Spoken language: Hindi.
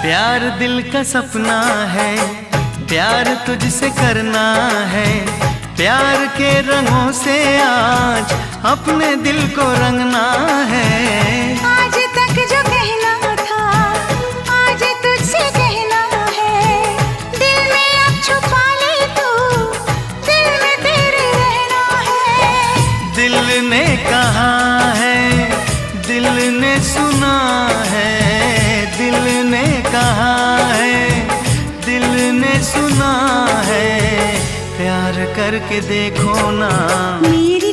प्यार दिल का सपना है, प्यार तुझसे करना है। प्यार के रंगों से आज अपने दिल को रंगना है। आज तक जो कहना था आज तुझसे कहना है। दिल में अब छुपा ले तू, दिल में तेरे रहना है। दिल ने कहा है, दिल ने सुना है। दिल ने कहा है, दिल ने सुना है। प्यार करके देखो ना, मेरी